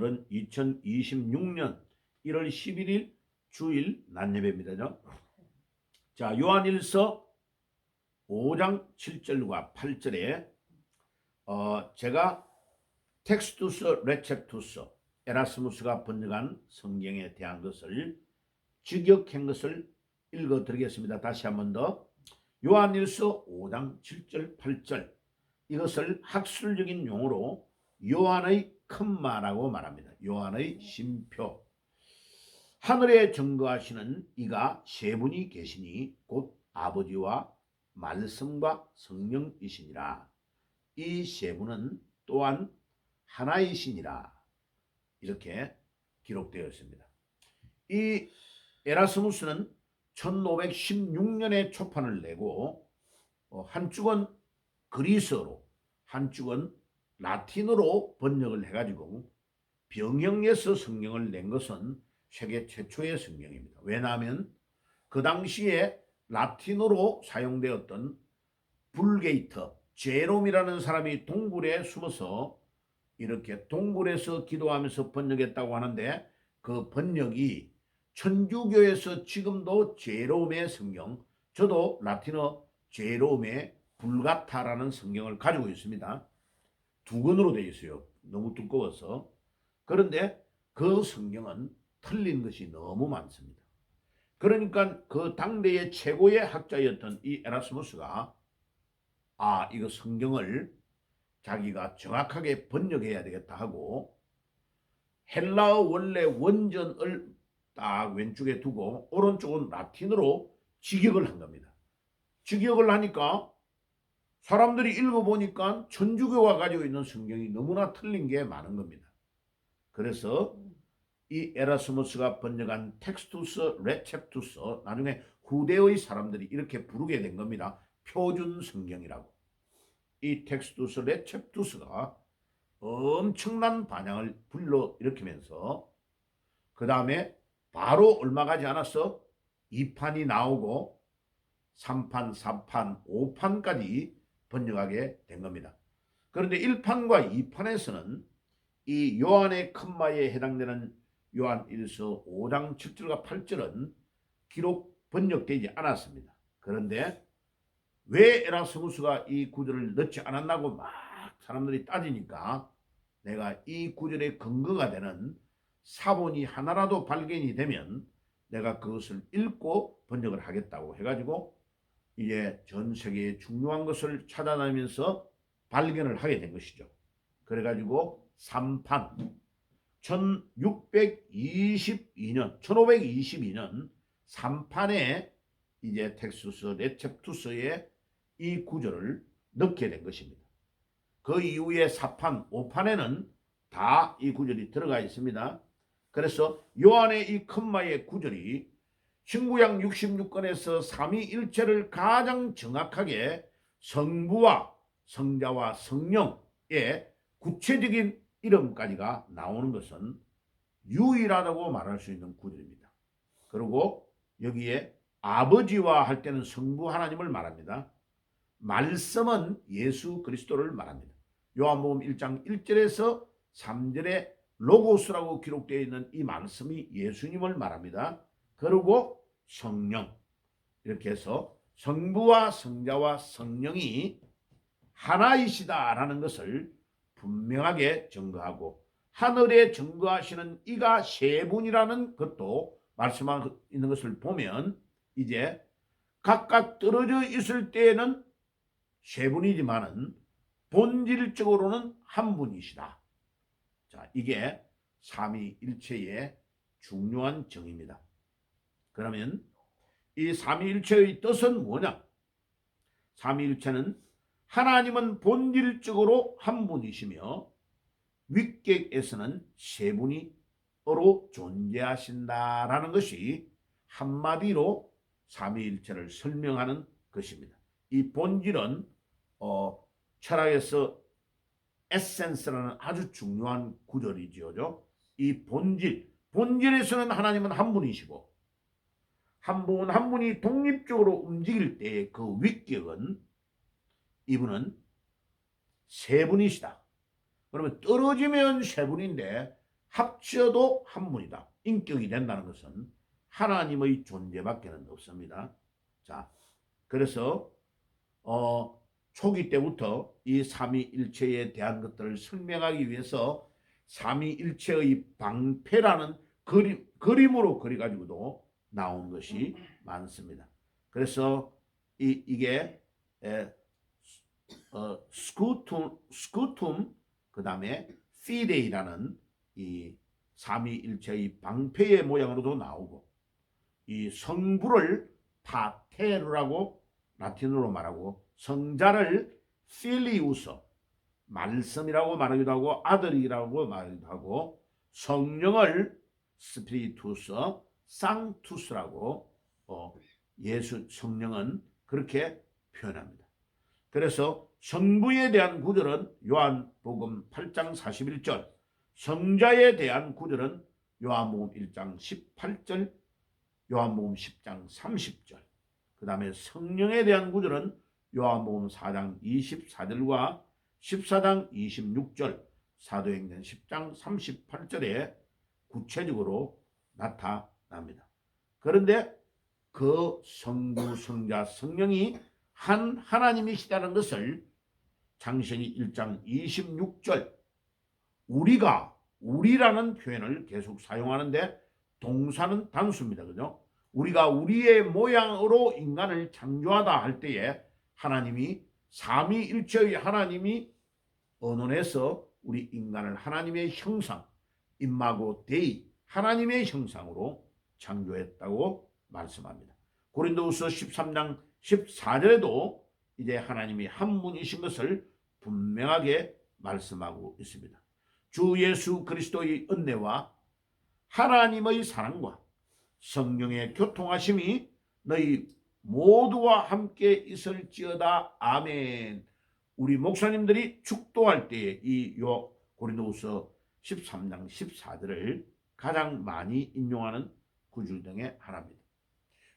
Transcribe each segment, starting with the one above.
오늘은 2026년 1월 11일 주일 낮예배입니다. 자, 요한일서 5장 7절과 8절에 제가 텍스투스 레셉투스 에라스무스가 번역한 성경에 대한 것을 직역한 것을 읽어드리겠습니다. 다시 한 번 더. 요한일서 5장 7절 8절, 이것을 학술적인 용어로 요한의 큰마라고 말합니다. 요한의 쉼표. 하늘에 증거하시는 이가 세 분이 계시니 곧 아버지와 말씀과 성령이시니라. 이 세 분은 또한 하나이시니라. 이렇게 기록되어 있습니다. 이 에라스무스는 1516년에 초판을 내고 한쪽은 그리스어로 한쪽은 라틴어로 번역을 해가지고 병영에서 성경을 낸 것은 세계 최초의 성경입니다. 왜냐하면 그 당시에 라틴어로 사용되었던 불게이터 제롬이라는 사람이 동굴에 숨어서 이렇게 동굴에서 기도하면서 번역했다고 하는데, 그 번역이 천주교에서 지금도 제롬의 성경, 저도 라틴어 제롬의 불가타라는 성경을 가지고 있습니다. 두 권으로 되어 있어요. 너무 두꺼워서. 그런데 그 성경은 틀린 것이 너무 많습니다. 그러니까 그 당대의 최고의 학자였던 이 에라스무스가 이거 성경을 자기가 정확하게 번역해야 되겠다 하고 헬라어 원래 원전을 딱 왼쪽에 두고 오른쪽은 라틴어로 직역을 한 겁니다. 직역을 하니까 사람들이 읽어보니까 천주교가 가지고 있는 성경이 너무나 틀린 게 많은 겁니다. 그래서 이 에라스무스가 번역한 텍스투스 레셉투스, 나중에 후대의 사람들이 이렇게 부르게 된 겁니다. 표준 성경이라고. 이 텍스투스 레셉투스가 엄청난 반향을 불러일으키면서 그 다음에 바로 얼마 가지 않았어 2판이 나오고 3판, 4판, 5판까지 번역하게 된 겁니다. 그런데 1판과 2판에서는 이 요한의 큰마에 해당되는 요한일서 5장 7절과 8절은 기록 번역되지 않았습니다. 그런데 왜 에라스무스가 이 구절을 넣지 않았나고 막 사람들이 따지니까 내가 이 구절의 근거가 되는 사본이 하나라도 발견이 되면 내가 그것을 읽고 번역을 하겠다고 해가지고 이제 전 세계의 중요한 것을 찾아다니면서 발견을 하게 된 것이죠. 그래가지고 3판 1522년 3판에 이제 텍스투스 레셉투스에 이 구절을 넣게 된 것입니다. 그 이후에 4판, 5판에는 다 이 구절이 들어가 있습니다. 그래서 요한의 이 큰마의 구절이 신구약 66권에서 삼위일체를 가장 정확하게 성부와 성자와 성령의 구체적인 이름까지가 나오는 것은 유일하다고 말할 수 있는 구절입니다. 그리고 여기에 아버지와 할 때는 성부 하나님을 말합니다. 말씀은 예수 그리스도를 말합니다. 요한복음 1장 1절에서 3절에 로고스라고 기록되어 있는 이 말씀이 예수님을 말합니다. 그리고 성령, 이렇게 해서 성부와 성자와 성령이 하나이시다라는 것을 분명하게 증거하고, 하늘에 증거하시는 이가 세 분이라는 것도 말씀하고 있는 것을 보면 이제 각각 떨어져 있을 때에는 세 분이지만은 본질적으로는 한 분이시다. 자, 이게 삼위일체의 중요한 정의입니다. 그러면 이 삼위일체의 뜻은 뭐냐? 삼위일체는 하나님은 본질적으로 한 분이시며 윗객에서는 세 분이로 존재하신다라는 것이 한마디로 삼위일체를 설명하는 것입니다. 이 본질은 철학에서 에센스라는 아주 중요한 구절이지요. 이 본질에서는 하나님은 한 분이시고 한 분이 독립적으로 움직일 때의 그 윗격은 이분은 세 분이시다. 그러면 떨어지면 세 분인데 합쳐도 한 분이다. 인격이 된다는 것은 하나님의 존재밖에는 없습니다. 자, 그래서 초기 때부터 이 삼위일체에 대한 것들을 설명하기 위해서 삼위일체의 방패라는 그림으로 그려가지고도 나온 것이 많습니다. 그래서 이게 스쿠툼 그 다음에 피데이라는 이 삼위일체의 방패의 모양으로도 나오고, 이 성부를 파테르라고 라틴어로 말하고, 성자를 필리우스 말씀이라고 말하기도 하고 아들이라고 말하기도 하고, 성령을 스피리투스 상투스라고 예수 성령은 그렇게 표현합니다. 그래서 성부에 대한 구절은 요한복음 8장 41절, 성자에 대한 구절은 요한복음 1장 18절, 요한복음 10장 30절, 그 다음에 성령에 대한 구절은 요한복음 4장 24절과 14장 26절, 사도행전 10장 38절에 구체적으로 나타납니다. 그런데 그 성부, 성자, 성령이 한 하나님이시다는 것을 창세기 1장 26절 우리라는 표현을 계속 사용하는데 동사는 단수입니다. 그죠? 우리가 우리의 모양으로 인간을 창조하다 할 때에 하나님이 삼위일체의 하나님이 언원에서 우리 인간을 하나님의 형상, 임마고 데이, 하나님의 형상으로 창조했다고 말씀합니다. 고린도후서 13장 14절에도 이제 하나님이 한 분이신 것을 분명하게 말씀하고 있습니다. 주 예수 그리스도의 은혜와 하나님의 사랑과 성령의 교통하심이 너희 모두와 함께 있을지어다. 아멘. 우리 목사님들이 축도할 때에 이 고린도후서 13장 14절을 가장 많이 인용하는 구절 중에 하나입니다.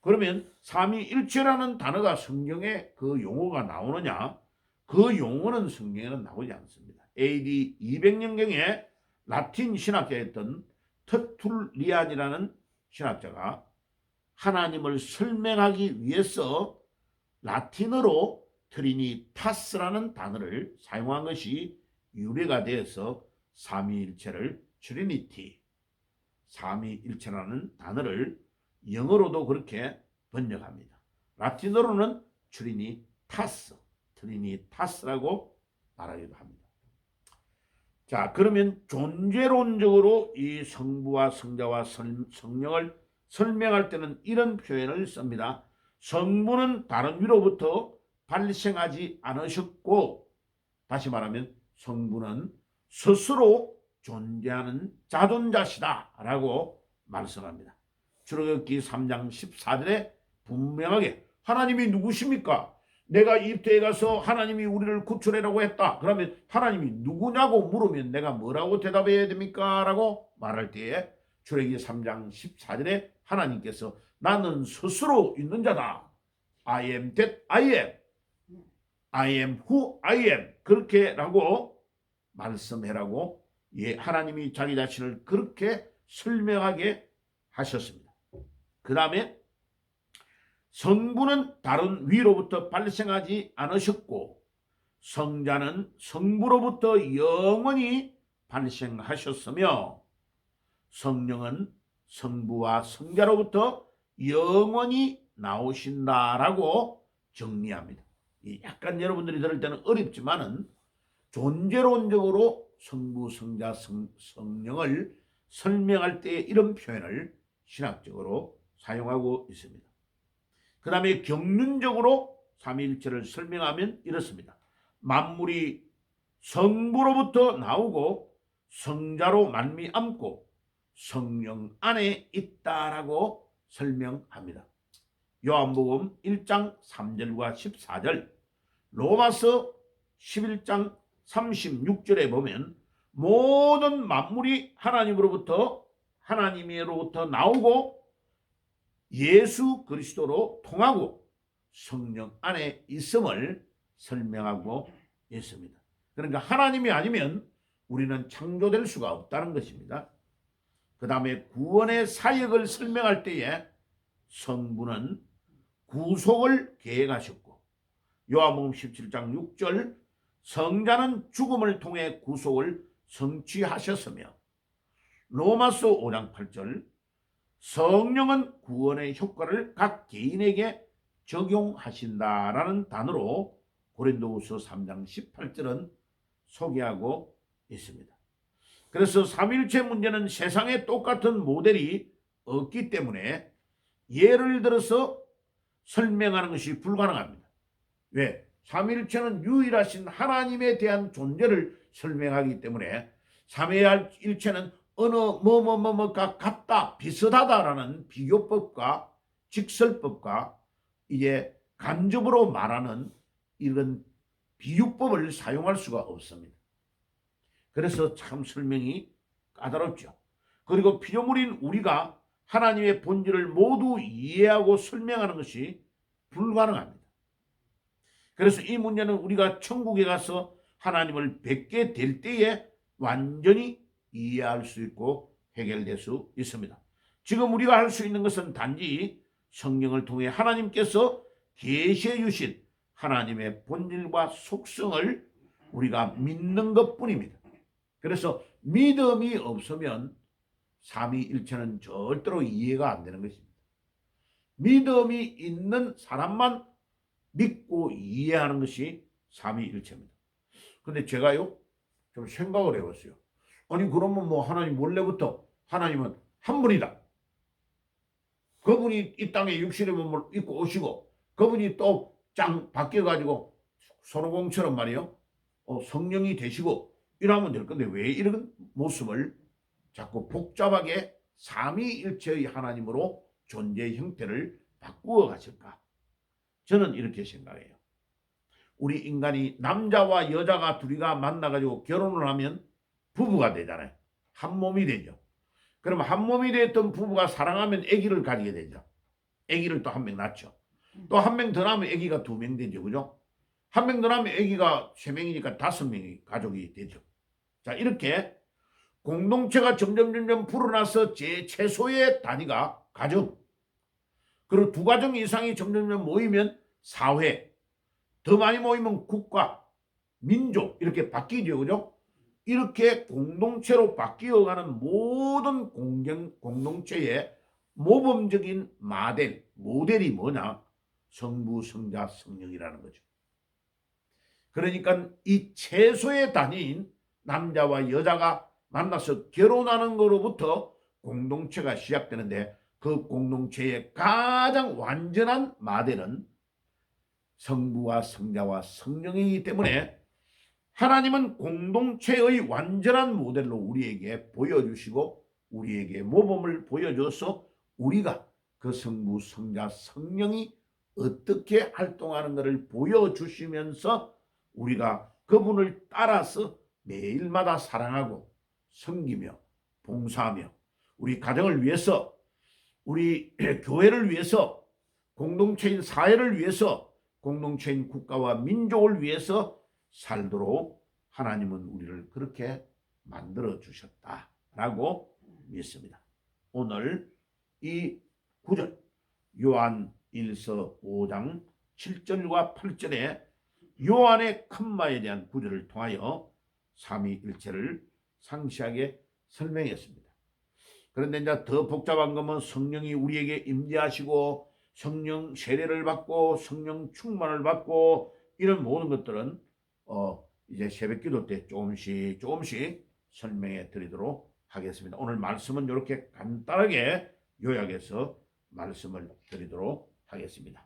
그러면 삼위일체라는 단어가 성경에 그 용어가 나오느냐? 그 용어는 성경에는 나오지 않습니다. AD 200년경에 라틴 신학자였던 터툴리안이라는 신학자가 하나님을 설명하기 위해서 라틴어로 트리니타스라는 단어를 사용한 것이 유래가 되어서 삼위일체를 트리니티, 삼위일체라는 단어를 영어로도 그렇게 번역합니다. 라틴어로는 트리니타스라고 말하기도 합니다. 자, 그러면 존재론적으로 이 성부와 성자와 성령을 설명할 때는 이런 표현을 씁니다. 성부는 다른 위로부터 발생하지 않으셨고, 다시 말하면 성부는 스스로 존재하는 자존자시다 라고 말씀합니다. 출애굽기 3장 14절에 분명하게 하나님이 누구십니까? 내가 이집트에 가서 하나님이 우리를 구출하라고 했다. 그러면 하나님이 누구냐고 물으면 내가 뭐라고 대답해야 됩니까? 라고 말할 때에 출애굽기 3장 14절에 하나님께서 나는 스스로 있는 자다. I am that I am. I am who I am. 그렇게라고 말씀해라고 하나님이 자기 자신을 그렇게 설명하게 하셨습니다. 그 다음에 성부는 다른 위로부터 발생하지 않으셨고, 성자는 성부로부터 영원히 발생하셨으며, 성령은 성부와 성자로부터 영원히 나오신다라고 정리합니다. 약간 여러분들이 들을 때는 어렵지만은 존재론적으로 성부, 성자, 성령을 설명할 때 이런 표현을 신학적으로 사용하고 있습니다. 그 다음에 경륜적으로 삼위일체를 설명하면 이렇습니다. 만물이 성부로부터 나오고 성자로 말미암고 성령 안에 있다라고 설명합니다. 요한복음 1장 3절과 14절, 로마서 11장 36절에 보면 모든 만물이 하나님으로부터 나오고 예수 그리스도로 통하고 성령 안에 있음을 설명하고 있습니다. 그러니까 하나님이 아니면 우리는 창조될 수가 없다는 것입니다. 그 다음에 구원의 사역을 설명할 때에 성부는 구속을 계획하셨고, 요한복음 17장 6절 성자는 죽음을 통해 구속을 성취하셨으며, 로마서 5장 8절 성령은 구원의 효과를 각 개인에게 적용하신다라는 단어로 고린도후서 3장 18절은 소개하고 있습니다. 그래서 삼위일체 문제는 세상에 똑같은 모델이 없기 때문에 예를 들어서 설명하는 것이 불가능합니다. 왜? 삼위일체는 유일하신 하나님에 대한 존재를 설명하기 때문에 삼위일체는 어느 뭐뭐뭐뭐가 같다, 비슷하다라는 비교법과 직설법과 이제 간접으로 말하는 이런 비유법을 사용할 수가 없습니다. 그래서 참 설명이 까다롭죠. 그리고 피조물인 우리가 하나님의 본질을 모두 이해하고 설명하는 것이 불가능합니다. 그래서 이 문제는 우리가 천국에 가서 하나님을 뵙게 될 때에 완전히 이해할 수 있고 해결될 수 있습니다. 지금 우리가 할 수 있는 것은 단지 성령을 통해 하나님께서 계시해 주신 하나님의 본질과 속성을 우리가 믿는 것뿐입니다. 그래서 믿음이 없으면 삼위일체는 절대로 이해가 안 되는 것입니다. 믿음이 있는 사람만 믿고 이해하는 것이 삼위일체입니다. 근데 제가요 좀 생각을 해봤어요. 아니 그러면 뭐 하나님 원래부터 하나님은 한 분이다. 그분이 이 땅에 육신의 몸을 입고 오시고 그분이 또 짱 바뀌어가지고 손오공처럼 말이요 성령이 되시고 이러면 될 건데 왜 이런 모습을 자꾸 복잡하게 삼위일체의 하나님으로 존재 형태를 바꾸어 가실까? 저는 이렇게 생각해요. 우리 인간이 남자와 여자가 둘이가 만나가지고 결혼을 하면 부부가 되잖아요. 한 몸이 되죠. 그러면 한 몸이 됐던 부부가 사랑하면 아기를 가지게 되죠. 아기를 또 한 명 낳죠. 또 한 명 더 낳으면 아기가 2명 되죠. 그죠? 한 명 더 낳으면 아기가 3명이니까 5명이 가족이 되죠. 자, 이렇게 공동체가 점점 불어나서 최소의 단위가 가족, 그리고 2가정 이상이 점점 모이면 사회, 더 많이 모이면 국가, 민족 이렇게 바뀌죠. 그죠? 이렇게 공동체로 바뀌어가는 모든 공동체의 모범적인 모델이 뭐냐? 성부, 성자, 성령이라는 거죠. 그러니까 이 최소의 단위인 남자와 여자가 만나서 결혼하는 것으로부터 공동체가 시작되는데 그 공동체의 가장 완전한 모델은 성부와 성자와 성령이기 때문에 하나님은 공동체의 완전한 모델로 우리에게 보여주시고 우리에게 모범을 보여줘서 우리가 그 성부, 성자, 성령이 어떻게 활동하는 것을 보여주시면서 우리가 그분을 따라서 매일마다 사랑하고 섬기며 봉사하며 우리 가정을 위해서 우리 교회를 위해서 공동체인 사회를 위해서 공동체인 국가와 민족을 위해서 살도록 하나님은 우리를 그렇게 만들어 주셨다라고 믿습니다. 오늘 이 구절 요한 1서 5장 7절과 8절에 요한의 큰마에 대한 구절을 통하여 삼위일체를 상세하게 설명했습니다. 그런데 이제 더 복잡한 것은 성령이 우리에게 임재하시고 성령 세례를 받고 성령 충만을 받고 이런 모든 것들은 이제 새벽기도 때 조금씩 설명해 드리도록 하겠습니다. 오늘 말씀은 이렇게 간단하게 요약해서 말씀을 드리도록 하겠습니다.